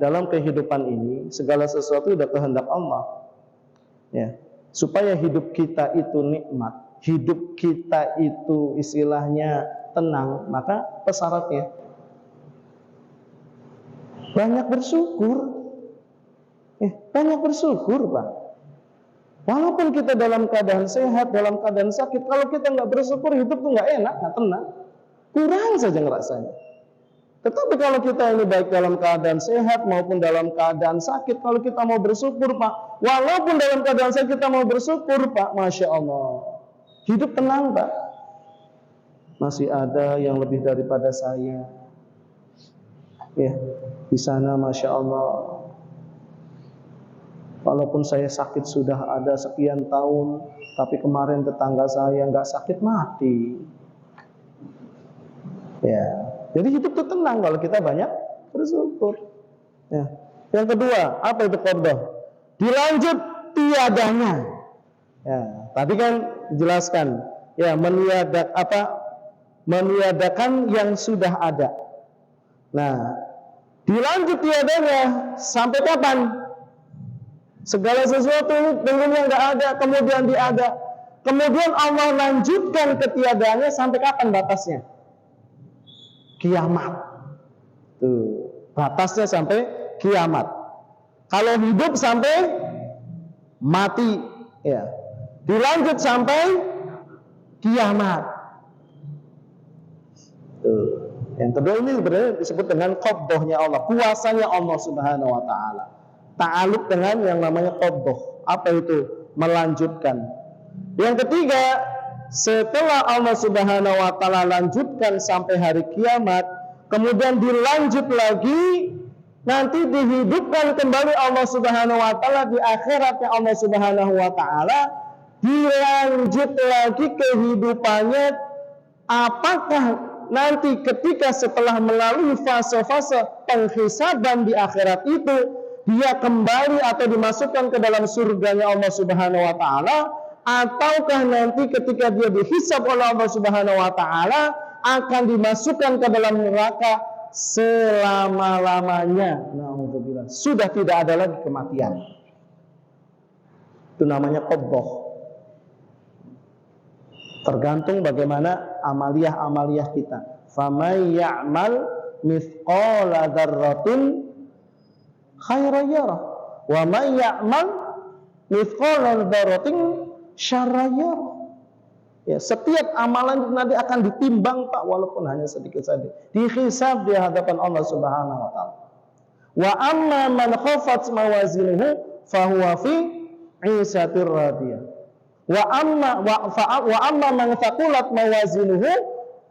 dalam kehidupan ini segala sesuatu sudah kehendak Allah. Ya. Supaya hidup kita itu nikmat, hidup kita itu istilahnya tenang, maka persyaratnya banyak bersyukur. Banyak bersyukur Pak. Walaupun kita dalam keadaan sehat, dalam keadaan sakit, kalau kita nggak bersyukur, hidup tuh nggak enak, nggak tenang, kurang saja ngerasanya. Tetapi kalau kita ini baik dalam keadaan sehat maupun dalam keadaan sakit, kalau kita mau bersyukur Pak, walaupun dalam keadaan sakit kita mau bersyukur Pak, Masya Allah, hidup tenang Pak. Masih ada yang lebih daripada saya. Ya, di sana Masya Allah. Walaupun saya sakit sudah ada sekian tahun, tapi kemarin tetangga saya nggak sakit mati. Ya, jadi hidup itu tenang kalau kita banyak bersyukur. Ya. Yang kedua, apa itu qardhah? Dilanjut tiadanya. Ya, tadi kan dijelaskan, ya meniadakan yang sudah ada. Nah, dilanjut tiadanya sampai kapan? Segala sesuatu dulunya nggak ada, kemudian diada. Kemudian Allah lanjutkan ketiadaannya sampai kapan batasnya? Kiamat. Tuh, batasnya sampai kiamat. Kalau hidup sampai mati, ya. Dilanjut sampai kiamat. Tuh. Yang kedua ini sebenarnya disebut dengan qabdahnya Allah, kuasanya Allah Subhanahu wa taala. Ta'aluk dengan yang namanya qardhah. Apa itu? Melanjutkan. Yang ketiga, setelah Allah Subhanahu wa taala lanjutkan sampai hari kiamat, kemudian dilanjut lagi, nanti dihidupkan kembali Allah Subhanahu wa taala di akhiratnya Allah Subhanahu wa taala, dilanjut lagi kehidupannya. Apakah nanti ketika setelah melalui fase-fase penghisaban di akhirat itu dia kembali atau dimasukkan ke dalam surganya Allah Subhanahu wa taala, ataukah nanti ketika dia dihisab oleh Allah Subhanahu wa taala akan dimasukkan ke dalam neraka selama-lamanya. Na'udzubillah. Sudah tidak ada lagi kematian. Itu namanya qardhah. Tergantung bagaimana amaliyah-amaliyah kita. Faman ya'mal mithqala dzarratin khairan yarah wa man ya'mal mithqala dzarratin syarran yarah. Ya, setiap amalan nanti akan ditimbang Pak, walaupun hanya sedikit saja. Dihisab di hadapan Allah Subhanahu wa taala. Wa amma man khafat mawazinuhu fahuwa fi 'ishatir radiyah. Wa amma man thaqulat mawazinuhu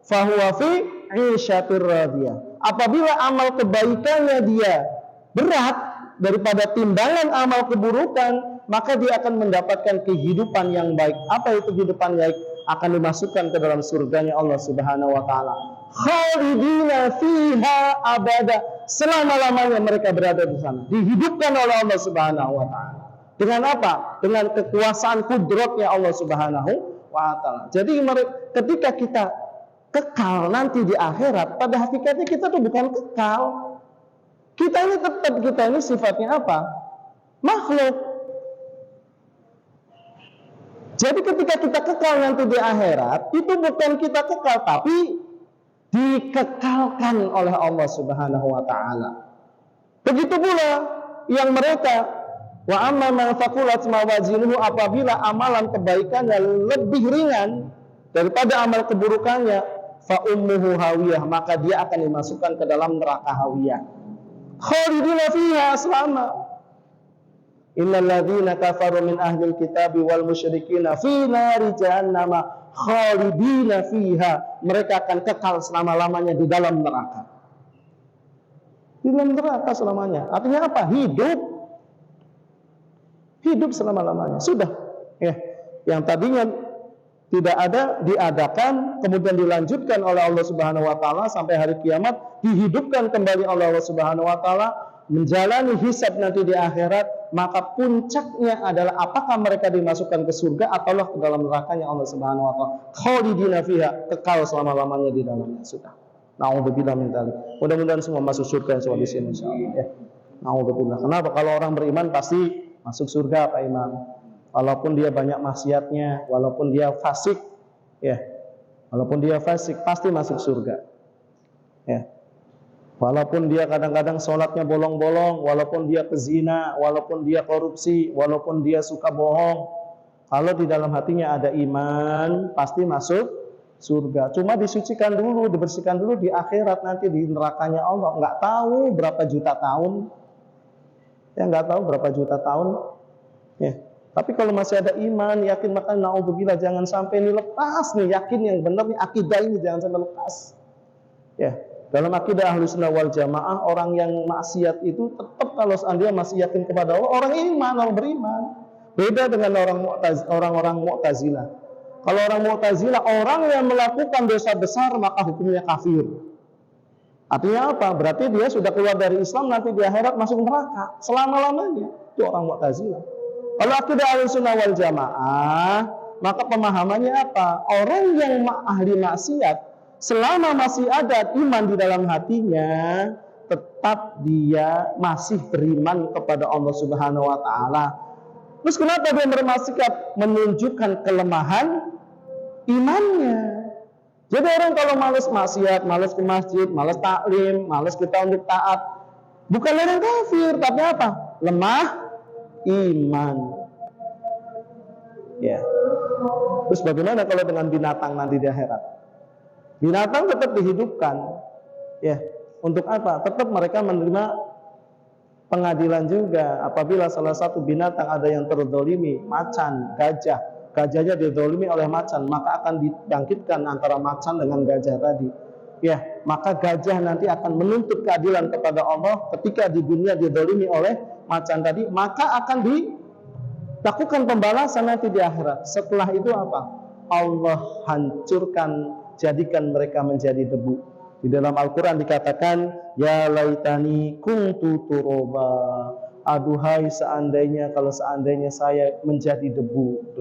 fahuwa fi 'ishatir radiyah. Apabila amal kebaikannya dia berat daripada timbangan amal keburukan, maka dia akan mendapatkan kehidupan yang baik. Apa itu kehidupan baik? Akan dimasukkan ke dalam surganya Allah Subhanahu wa taala. Khalidina fiha abada. Selama-lamanya mereka berada di sana. Dihidupkan oleh Allah Subhanahu wa taala. Dengan apa? Dengan kekuasaan kudratnya Allah Subhanahu wa taala. Jadi ketika kita kekal nanti di akhirat, pada hakikatnya kita tuh bukan kekal. Kita ini sifatnya apa? Makhluk. Jadi ketika kita kekal nanti di akhirat, itu bukan kita kekal, tapi dikekalkan oleh Allah Subhanahu wa taala. Begitu pula yang mereka wa amma man thaqulat mawazinuhu, apabila amalan kebaikannya lebih ringan daripada amal keburukannya, fa ummuhu hawiyah, maka dia akan dimasukkan ke dalam neraka hawiyah. Khalidina fiha selama. Innal ladzina kafaru min ahlil kitabi wal musyrikina fi nari jahannama khalidina fiha. Mereka akan kekal selama-lamanya di dalam neraka. Di dalam neraka selamanya. Artinya apa? Hidup selama-lamanya. Sudah. Ya. Yang tadinya tidak ada, diadakan, kemudian dilanjutkan oleh Allah Subhanahu wa taala sampai hari kiamat, dihidupkan kembali oleh Allah Subhanahu wa taala, menjalani hisab nanti di akhirat, maka puncaknya adalah apakah mereka dimasukkan ke surga ataukah ke dalam nerakanya Allah Subhanahu wa taala. Khalidina fiha, kekal selama-lamanya di dalamnya. Sudah. Nauzubillah min dzalik. Mudah-mudahan semua masuk surga semua di sini insyaallah ya. Nauzubillah. Kenapa? Kalau orang beriman pasti masuk surga Pak Imam. Walaupun dia banyak maksiatnya, walaupun dia fasik, ya, walaupun dia fasik pasti masuk surga, ya. Walaupun dia kadang-kadang sholatnya bolong-bolong, walaupun dia pezina, walaupun dia korupsi, walaupun dia suka bohong, kalau di dalam hatinya ada iman, pasti masuk surga. Cuma disucikan dulu, dibersihkan dulu di akhirat nanti di nerakanya Allah. Nggak tahu berapa juta tahun, ya nggak tahu berapa juta tahun, ya. Tapi kalau masih ada iman, yakin, maka naudzubillah jangan sampai ini lepas nih, yakin yang benar nih akidah ini jangan sampai lepas. Ya, dalam akidah Ahlussunnah wal Jamaah orang yang maksiat itu tetap kalau seandainya masih yakin kepada Allah, orang iman, orang beriman. Beda dengan orang-orang Mu'tazilah. Kalau orang Mu'tazilah, orang yang melakukan dosa besar maka hukumnya kafir. Artinya apa? Berarti dia sudah keluar dari Islam, nanti di akhirat masuk neraka selama-lamanya. Itu orang Mu'tazilah. Kalau akidah Ahlussunnah wal Jamaah, maka pemahamannya apa? Orang yang ahli maksiat, selama masih ada iman di dalam hatinya, tetap dia masih beriman kepada Allah Subhanahu wa taala. Terus kenapa dia bermaksiat? Menunjukkan kelemahan imannya. Jadi orang kalau malas maksiat, malas ke masjid, malas taklim, malas kita untuk taat, bukan orang kafir, tapi apa? Lemah iman. Ya. Terus bagaimana kalau dengan binatang nanti di akhirat? Binatang tetap dihidupkan. Ya. Untuk apa? Tetap mereka menerima pengadilan juga. Apabila salah satu binatang ada yang terzalimi, macan, gajah, gajahnya dizalimi oleh macan, maka akan dibangkitkan antara macan dengan gajah tadi. Ya, maka gajah nanti akan menuntut keadilan kepada Allah ketika di dunia dizalimi oleh macan tadi, maka akan dilakukan pembalasan nanti di akhirat. Setelah itu apa? Allah hancurkan, jadikan mereka menjadi debu. Di dalam Al-Quran dikatakan, ya laitani kuntu turoba. Aduhai seandainya, kalau seandainya saya menjadi debu.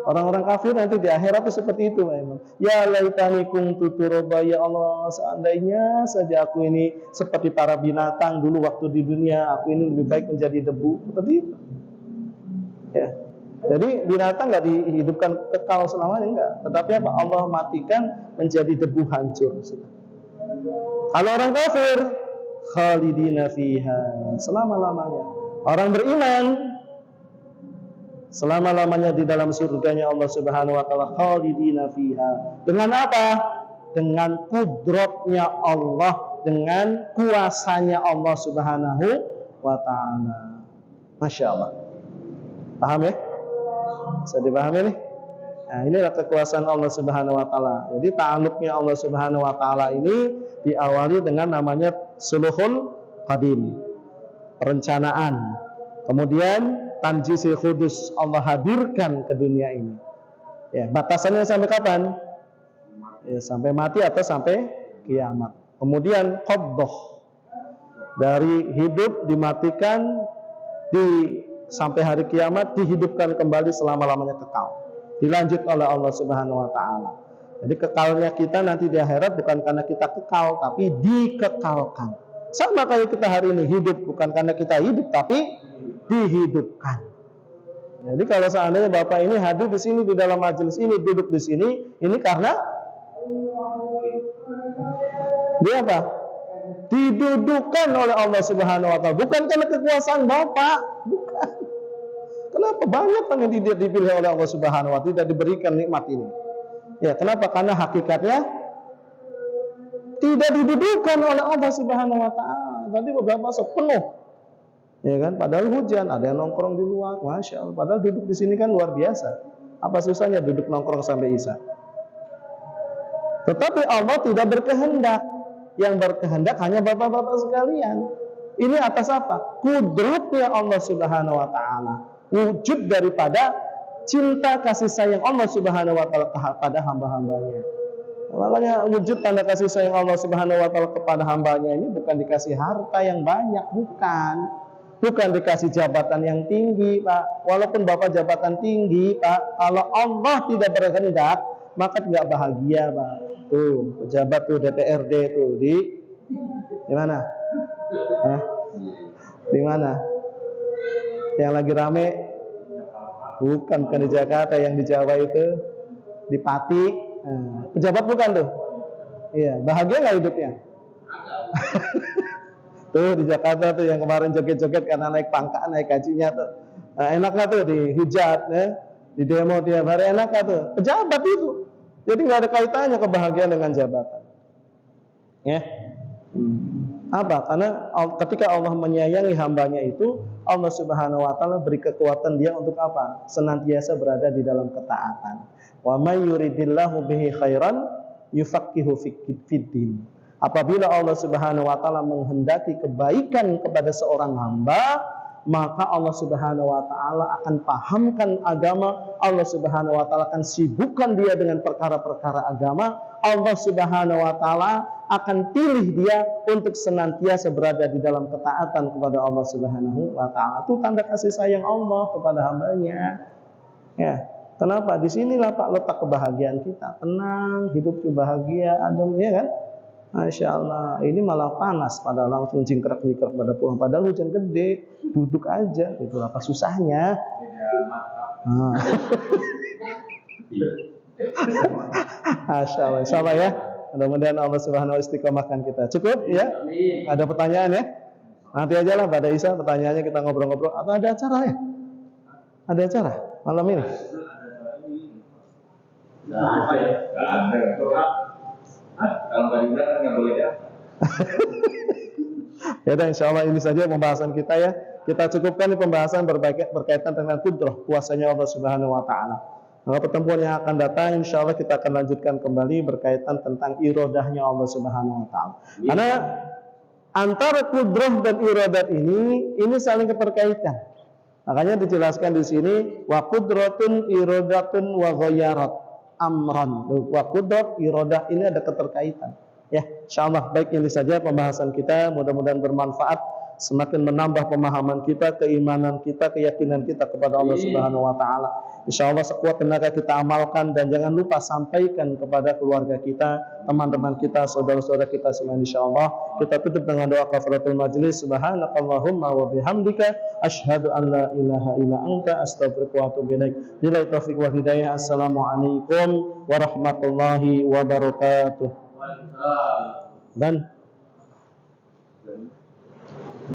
Orang-orang kafir nanti di akhirat itu seperti itu, Pak Imam. Ya laitani kuntu turoba, ya Allah seandainya saja aku ini seperti para binatang dulu waktu di dunia, aku ini lebih baik menjadi debu. Seperti itu. Ya. Jadi binatang nggak dihidupkan kekal selamanya, enggak. Tetapi apa? Allah matikan menjadi debu hancur. Kalau orang kafir, khalidina fiha, selama-lamanya. Orang beriman, selama-lamanya di dalam surganya Allah Subhanahu wa taala, khalidina fiha. Dengan apa? Dengan kudratnya Allah, dengan kuasanya Allah Subhanahu wa taala. Masya Allah. Paham ya? Bisa dipahami nih? Nah, inilah kekuasaan Allah Subhanahu wa taala. Jadi ta'alluqnya Allah Subhanahu wa taala ini diawali dengan namanya suluhul qadim, perencanaan. Kemudian tanjisil khudus, Allah hadirkan ke dunia ini. Ya, batasannya sampai kapan? Ya, sampai mati atau sampai kiamat. Kemudian qabdah, dari hidup dimatikan sampai hari kiamat, dihidupkan kembali selama-lamanya kekal. Dilanjut oleh Allah Subhanahu wa taala. Jadi kekalnya kita nanti di akhirat bukan karena kita kekal, tapi dikekalkan. Sama kayak kita hari ini hidup, bukan karena kita hidup, tapi dihidupkan. Jadi kalau seandainya Bapak ini hadir di sini, di dalam majelis ini, duduk di sini, ini karena dia apa? Didudukan oleh Allah Subhanahu wa taala, bukan karena kekuasaan Bapak, bukan. Kenapa banyak yang tidak dipilih oleh Allah Subhanahu wa taala, tidak diberikan nikmat ini? Ya, kenapa? Karena hakikatnya tidak didudukan oleh Allah Subhanahu wa taala. Tadi beberapa penuh. Ya kan? Padahal hujan, ada yang nongkrong di luar, Masya Allah. Padahal duduk di sini kan luar biasa. Apa susahnya duduk nongkrong sampai Isya? Tetapi Allah tidak berkehendak. Yang berkehendak hanya bapak-bapak sekalian. Ini atas apa? Kudratnya Allah Subhanahu wa taala. Wujud daripada cinta kasih sayang Allah Subhanahu wa taala kepada hamba-hambanya. Makanya wujud tanda kasih sayang Allah Subhanahu wa taala kepada hambanya ini bukan dikasih harta yang banyak, bukan. Bukan dikasih jabatan yang tinggi, Pak. Walaupun Bapak jabatan tinggi, Pak, kalau Allah tidak berkehendak, maka tidak bahagia, Pak. Tuh, pejabat tuh DPRD tuh di mana? Hah? Di mana? Yang lagi rame? Bukan di Jakarta, yang di Jawa itu, di Pati. Pejabat bukan tuh? Iya, bahagia nggak hidupnya? Tuh di Jakarta tuh yang kemarin joget-joget karena naik pangkat, naik gajinya tuh. Nah, enaklah tuh dihujat, ya. Di demo tiap hari, enaklah tuh. Pejabat itu. Jadi nggak ada kaitannya kebahagiaan dengan jabatan. Ya. Apa? Karena ketika Allah menyayangi hambanya itu, Allah Subhanahu wa taala beri kekuatan dia untuk apa? Senantiasa berada di dalam ketaatan. Wa may yuridillahu bihi khairan yufaqihu fiddin. Apabila Allah Subhanahu wa taala menghendaki kebaikan kepada seorang hamba, maka Allah Subhanahu wa taala akan pahamkan agama, Allah Subhanahu wa taala akan sibukkan dia dengan perkara-perkara agama, Allah Subhanahu wa taala akan pilih dia untuk senantiasa berada di dalam ketaatan kepada Allah Subhanahu wa taala. Itu tanda kasih sayang Allah kepada hambanya. Ya. Kenapa? Disinilah Pak letak kebahagiaan kita. Tenang, hidup bahagia, adem, ya kan? Masya Allah, ini malah panas, padahal langsung jingkrak-jingkrak pada pulang. Padahal hujan gede, duduk aja, itu apa susahnya? Masya Allah, insya Allah ya. Mudah-mudahan Allah Subhanahu wa taala istiqomahkan kita. Cukup ya? Ada pertanyaan ya? Nanti aja lah pada Isa pertanyaannya kita ngobrol-ngobrol. Atau ada acara ya? Ada acara malam ini? Kalau nggak diundang kan nggak boleh ya. Ya udah, insya Allah ini saja pembahasan kita ya. Kita cukupkan di pembahasan berkaitan dengan kudrah, kuasanya Allah Subhanahu wa taala. Maka pertemuan yang akan datang insya Allah kita akan lanjutkan kembali berkaitan tentang irodahnya Allah Subhanahu wa taala. Karena antara kudrah dan iradat ini saling keterkaitan. Makanya dijelaskan di sini wa qudratun iradatun wa ghayarat amran. Wa qudrah iradah ini ada keterkaitan. Ya, insyaallah baik ini saja pembahasan kita, mudah-mudahan bermanfaat, semakin menambah pemahaman kita, keimanan kita, keyakinan kita kepada Allah Subhanahu wa taala. Insyaallah sekuat tenaga kita amalkan dan jangan lupa sampaikan kepada keluarga kita, teman-teman kita, saudara-saudara kita semua insyaallah. Kita tutup dengan doa kafaratul majlis. Subhanakallahumma wa bihamdika asyhadu an la ilaha illa anta astaghfiruka wa atubu ilaik. Billahi taufiq wal hidayah. Assalamualaikum warahmatullahi wabarakatuh. Dan